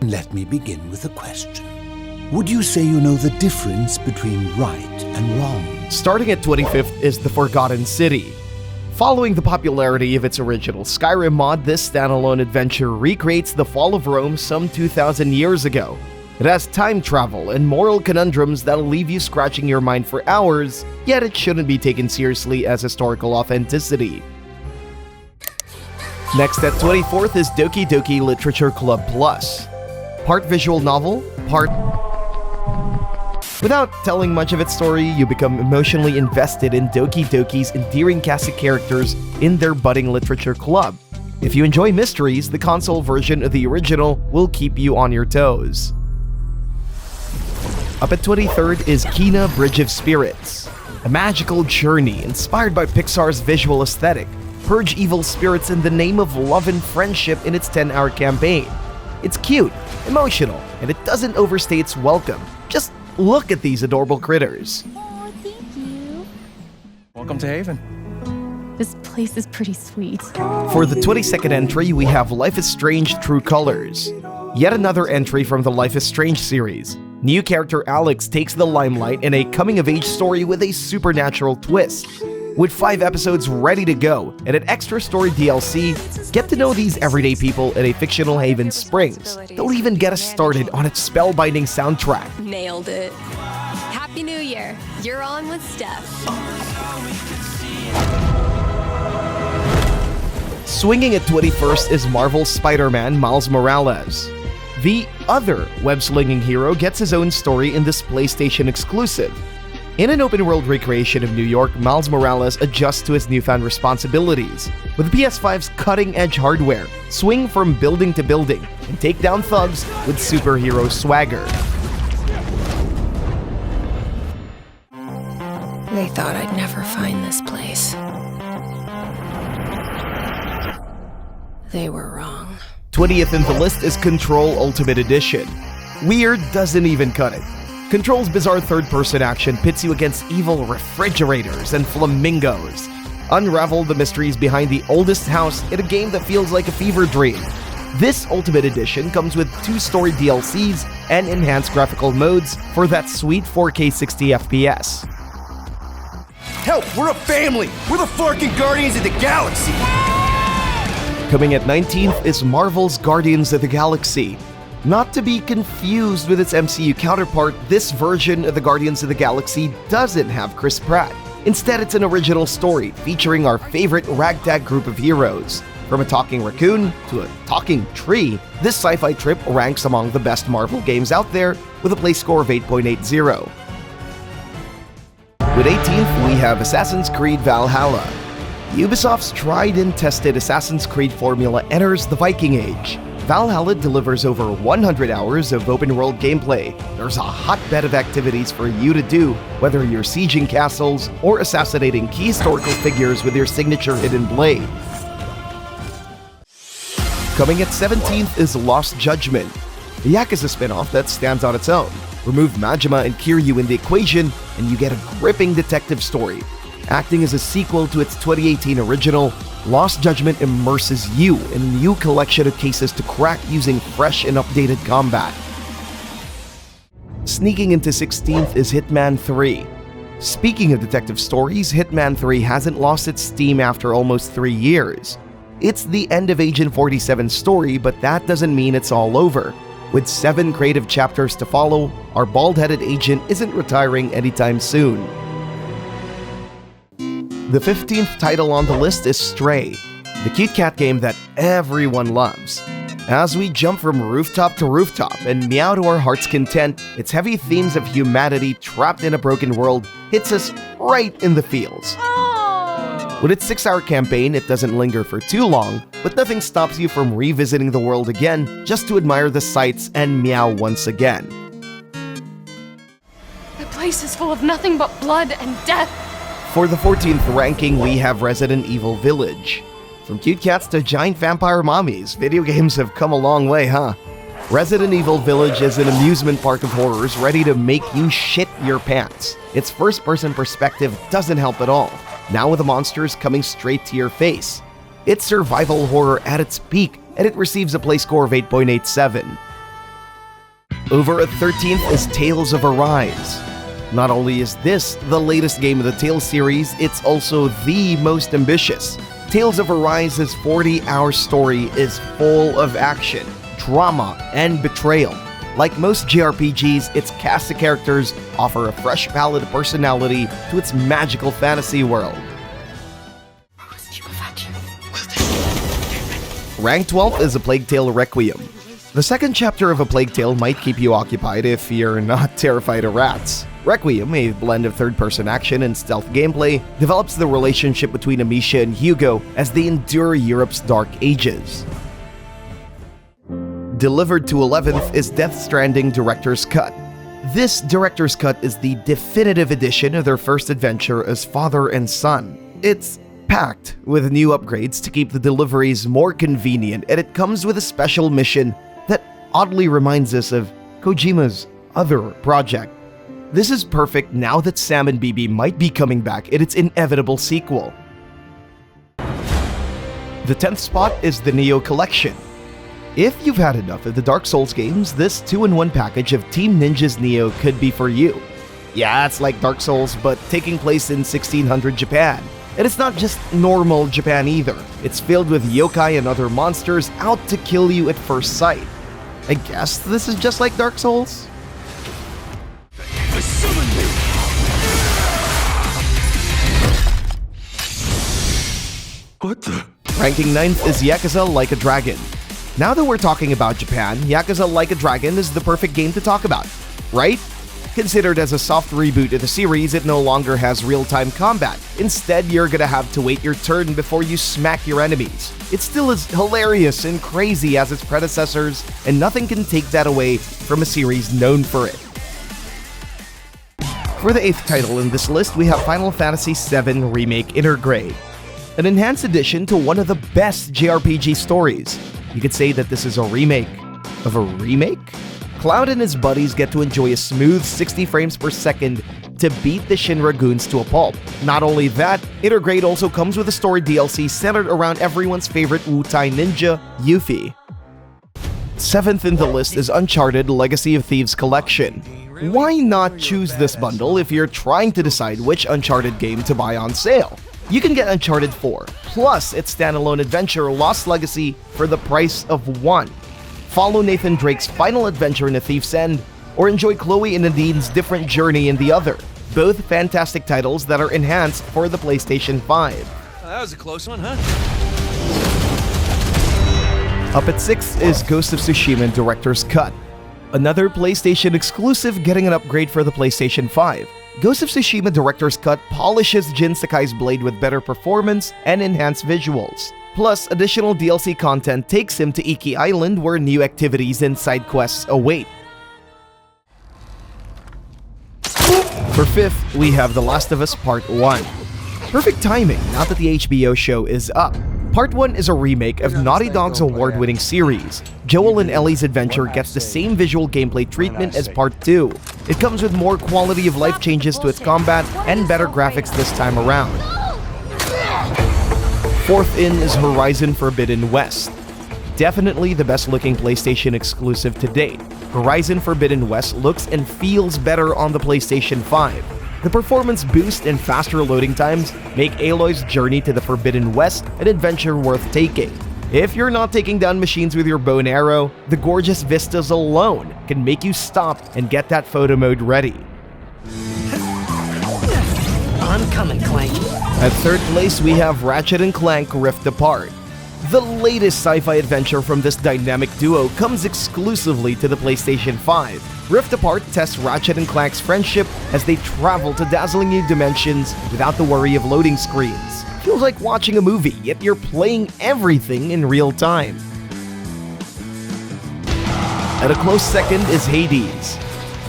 Let me begin with a question. Would you say you know the difference between right and wrong? Starting at 25th is The Forgotten City. Following the popularity of its original Skyrim mod, this standalone adventure recreates the fall of Rome some 2,000 years ago. It has time travel and moral conundrums that'll leave you scratching your mind for hours, yet it shouldn't be taken seriously as historical authenticity. Next at 24th is Doki Doki Literature Club Plus. Part visual novel, part... Without telling much of its story, you become emotionally invested in Doki Doki's endearing cast of characters in their budding literature club. If you enjoy mysteries, the console version of the original will keep you on your toes. Up at 23rd is Kina Bridge of Spirits, a magical journey inspired by Pixar's visual aesthetic. Purge evil spirits in the name of love and friendship in its 10-hour campaign. It's cute, emotional, and it doesn't overstay its welcome. Just look at these adorable critters. Oh, thank you. Welcome to Haven. This place is pretty sweet. For the 22nd entry, we have Life is Strange True Colors. Yet another entry from the Life is Strange series. New character Alex takes the limelight in a coming-of-age story with a supernatural twist. With 5 episodes ready to go and an extra story DLC, get to know these everyday people in a fictional Haven Springs. They'll even get us started on its spellbinding soundtrack. Nailed it. Happy New Year. You're on with Steph. Swinging at 21st is Marvel's Spider-Man Miles Morales. The other web-slinging hero gets his own story in this PlayStation exclusive. In an open-world recreation of New York, Miles Morales adjusts to his newfound responsibilities. With the PS5's cutting-edge hardware, swing from building to building and take down thugs with superhero swagger. They thought I'd never find this place. They were wrong. 20th in the list is Control Ultimate Edition. Weird doesn't even cut it. Control's bizarre third-person action pits you against evil refrigerators and flamingos. Unravel the mysteries behind the oldest house in a game that feels like a fever dream. This Ultimate Edition comes with 2 story DLCs and enhanced graphical modes for that sweet 4K 60 FPS. Help! We're a family! We're the fucking Guardians of the Galaxy! Coming at 19th is Marvel's Guardians of the Galaxy. Not to be confused with its MCU counterpart, this version of the Guardians of the Galaxy doesn't have Chris Pratt. Instead, it's an original story featuring our favorite ragtag group of heroes. From a talking raccoon to a talking tree, this sci-fi trip ranks among the best Marvel games out there with a play score of 8.80. With 18th, we have Assassin's Creed Valhalla. Ubisoft's tried and tested Assassin's Creed formula enters the Viking Age. Valhalla delivers over 100 hours of open-world gameplay. There's a hotbed of activities for you to do, whether you're sieging castles or assassinating key historical figures with your signature hidden blade. Coming at 17th is Lost Judgment, a Yakuza spin-off that stands on its own. Remove Majima and Kiryu in the equation, and you get a gripping detective story. Acting as a sequel to its 2018 original, Lost Judgment immerses you in a new collection of cases to crack using fresh and updated combat. Sneaking into 16th is Hitman 3. Speaking of detective stories, Hitman 3 hasn't lost its steam after almost 3 years. It's the end of Agent 47's story, but that doesn't mean it's all over. With 7 creative chapters to follow, our bald-headed agent isn't retiring anytime soon. The 15th title on the list is Stray, the cute cat game that everyone loves. As we jump from rooftop to rooftop and meow to our heart's content, its heavy themes of humanity trapped in a broken world hits us right in the feels. With its 6-hour campaign, it doesn't linger for too long, but nothing stops you from revisiting the world again just to admire the sights and meow once again. The place is full of nothing but blood and death. For the 14th ranking, we have Resident Evil Village. From cute cats to giant vampire mommies, video games have come a long way, huh? Resident Evil Village is an amusement park of horrors ready to make you shit your pants. Its first-person perspective doesn't help at all, now with the monsters coming straight to your face. It's survival horror at its peak, and it receives a play score of 8.87. Over at 13th is Tales of Arise. Not only is this the latest game of the Tales series, it's also the most ambitious. Tales of Arise's 40-hour story is full of action, drama, and betrayal. Like most JRPGs, its cast of characters offer a fresh palette of personality to its magical fantasy world. Rank 12 is A Plague Tale Requiem. The second chapter of A Plague Tale might keep you occupied if you're not terrified of rats. Requiem, a blend of third-person action and stealth gameplay, develops the relationship between Amicia and Hugo as they endure Europe's dark ages. Delivered to 11th is Death Stranding Director's Cut. This Director's Cut is the definitive edition of their first adventure as father and son. It's packed with new upgrades to keep the deliveries more convenient, and it comes with a special mission that oddly reminds us of Kojima's other project. This is perfect now that Sam and BB might be coming back in its inevitable sequel. The 10th spot is the Neo Collection. If you've had enough of the Dark Souls games, this 2-in-1 package of Team Ninja's Neo could be for you. Yeah, it's like Dark Souls, but taking place in 1600 Japan. And it's not just normal Japan either. It's filled with yokai and other monsters out to kill you at first sight. I guess this is just like Dark Souls? What the? Ranking 9th is Yakuza Like a Dragon. Now that we're talking about Japan, Yakuza Like a Dragon is the perfect game to talk about, right? Considered as a soft reboot of the series, it no longer has real-time combat. Instead, you're gonna have to wait your turn before you smack your enemies. It's still as hilarious and crazy as its predecessors, and nothing can take that away from a series known for it. For the 8th title in this list, we have Final Fantasy VII Remake Intergrade, an enhanced edition to one of the best JRPG stories. You could say that this is a remake of a remake? Cloud and his buddies get to enjoy a smooth 60 frames per second to beat the Shinra goons to a pulp. Not only that, Intergrade also comes with a story DLC centered around everyone's favorite Wu-Tai ninja, Yuffie. 7th in the list is Uncharted Legacy of Thieves Collection. Why not choose this bundle if you're trying to decide which Uncharted game to buy on sale? You can get Uncharted 4, plus its standalone adventure Lost Legacy for the price of one. Follow Nathan Drake's final adventure in A Thief's End, or enjoy Chloe and Nadine's different journey in the other. Both fantastic titles that are enhanced for the PlayStation 5. That was a close one, huh? Up at 6th is Ghost of Tsushima Director's Cut. Another PlayStation exclusive getting an upgrade for the PlayStation 5. Ghost of Tsushima Director's Cut polishes Jin Sakai's blade with better performance and enhanced visuals. Plus, additional DLC content takes him to Iki Island where new activities and side quests await. For 5th, we have The Last of Us Part 1. Perfect timing now that the HBO show is up. Part 1 is a remake of Naughty Dog's award-winning series. Joel and Ellie's adventure gets the same visual gameplay treatment as Part 2. It comes with more quality of life changes to its combat and better graphics this time around. 4th in is Horizon Forbidden West. Definitely the best looking PlayStation exclusive to date. Horizon Forbidden West looks and feels better on the PlayStation 5. The performance boost and faster loading times make Aloy's journey to the Forbidden West an adventure worth taking. If you're not taking down machines with your bow and arrow, the gorgeous vistas alone can make you stop and get that photo mode ready. I'm coming, Clank. At 3rd place, we have Ratchet and Clank Rift Apart. The latest sci-fi adventure from this dynamic duo comes exclusively to the PlayStation 5. Rift Apart tests Ratchet and Clank's friendship as they travel to dazzling new dimensions without the worry of loading screens. Feels like watching a movie, yet you're playing everything in real time. At a close second is Hades,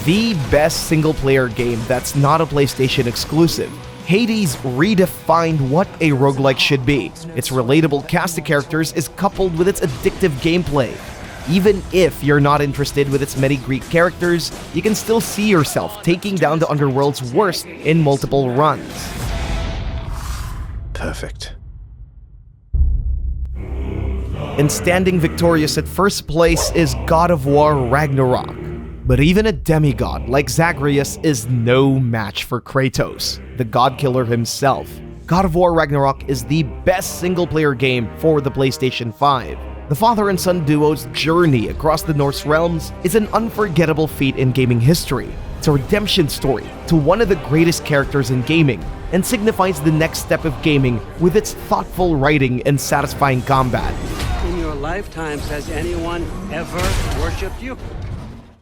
the best single-player game that's not a PlayStation exclusive. Hades redefined what a roguelike should be. Its relatable cast of characters is coupled with its addictive gameplay. Even if you're not interested with its many Greek characters, you can still see yourself taking down the underworld's worst in multiple runs. Perfect. And standing victorious at first place is God of War Ragnarok. But even a demigod like Zagreus is no match for Kratos, the god killer himself. God of War Ragnarok is the best single-player game for the PlayStation 5. The father and son duo's journey across the Norse realms is an unforgettable feat in gaming history. It's a redemption story to one of the greatest characters in gaming, and signifies the next step of gaming with its thoughtful writing and satisfying combat. In your lifetimes, has anyone ever worshipped you?